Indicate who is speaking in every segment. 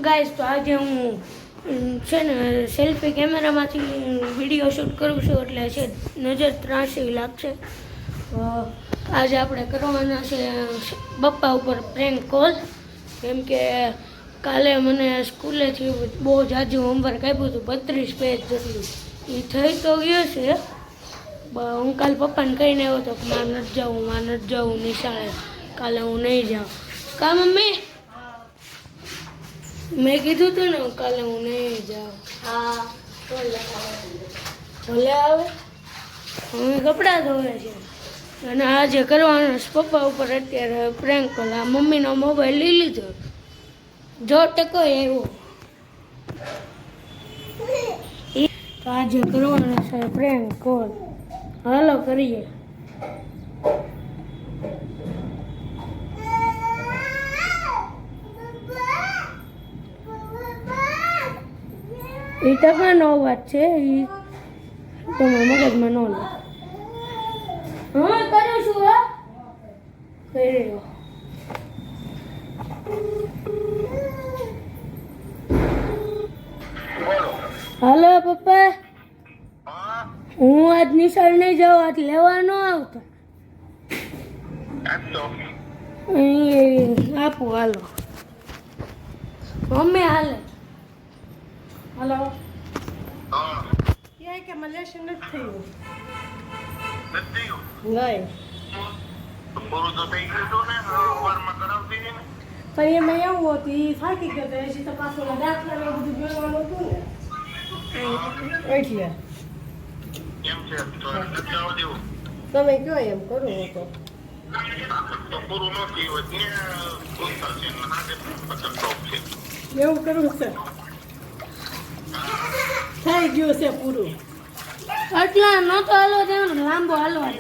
Speaker 1: Guys તો આજે હું છે ને સેલ્ફી કેમેરામાંથી વિડીયો શૂટ કરું છું એટલે છે નજર ત્રાસી લાગશે. આજે આપણે કરવાના છે પપ્પા ઉપર પ્રેન્ક કોલ, કેમ કે કાલે મને સ્કૂલેથી બહુ જાજુ હોમવર્ક આપ્યું હતું, 32 પેજ જેટલું. એ થઈ તો ગયું છે. હું કાલે પપ્પાને કહીને આવ્યો હતો કે મારે નથી જવું નિશાળે, કાલે હું નહીં જાઉં. કા મમ્મી? મેં કીધું હતું ને કાલે હું નહીં જાઉં. હા ભલે આવે. હવે કપડાં ધોવે છે અને આજે કરવાનો પપ્પા ઉપર અત્યારે પ્રેન્ક કોલ. આ મમ્મીનો મોબાઈલ લઈ લીધો, જો ટકો આવ્યો તો આજે કરવાનો છે પ્રેન્ક કોલ. હાલો કરીએ. એ ટકાનો અવાજ છે, એ તમે મગજમાં ન લો. હા કરું છું. હા કરી રહ્યો. હાલો પપ્પા, હું આજ નિશાળ નહીં જાઉં, આજ લેવા ન આવતા. આપું હાલો. મમ્મી હાલે.
Speaker 2: હલો. ક્યાંય કે મલેશિયા નથી થયું. નહીં. પણ એમાં એવું હતું, એ થાકી ગયો તો એસી તો પાછું દાખલા ને બધું જોવાનું હતું ને એટલે તમે કયો એમ કરું હું તો એવું કરવું છે. થઈ ગયું છે પૂરું.
Speaker 1: આટલા નહોતો હાલો દેવાનો, લાંબો હાલવા દે.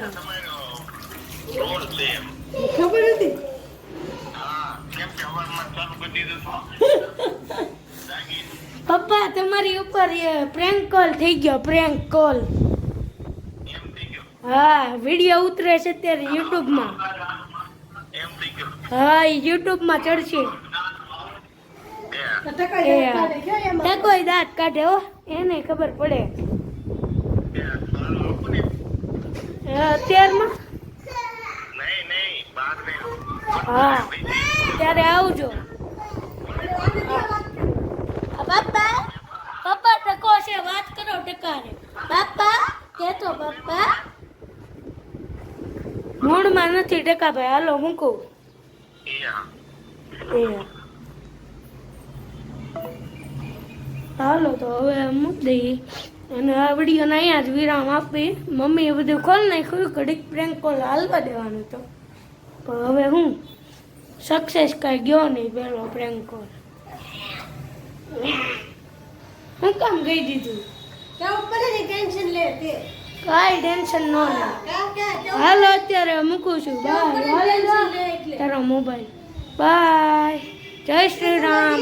Speaker 2: ખબર હતી.
Speaker 1: પપ્પા તમારી ઉપર પ્રેન્ક કોલ થઈ ગયો, પ્રેન્ક કોલ. હા, વિડીયો ઉતરે છે અત્યારે યુટ્યુબમાં. હા, એ યુટ્યુબમાં ચડશે. ટકોય દાંત કાઢે હો, એને ખબર પડે. અત્યારમાં હા ત્યારે આવજો. પપ્પા પપ્પા ટકો છે, વાત કરો ટકારે. પપ્પા કેતો પપ્પા મૂળમાં નથી ટકા ભાઈ. હાલો મૂકું. હાલો તો હવે મૂકી દઈએ અને આ વિડીયોને અહીંયા જ વિરામ આપી. મમ્મીએ બધું ખોલ નાખ્યું, ઘડીક પ્રેન્ક કોલ હાલવા દેવાનું હતો, પણ હવે હું સક્સેસ કાંઈ ગયો નહીં પેલો પ્રેન્ક કોલ. હું કામ કહી દીધું?
Speaker 2: ટેન્શન લે તે
Speaker 1: કાંઈ ટેન્શન ન લે. હાલો અત્યારે મૂકું છું. બાય. તારો મોબાઈલ. બાય. જય શ્રી રામ.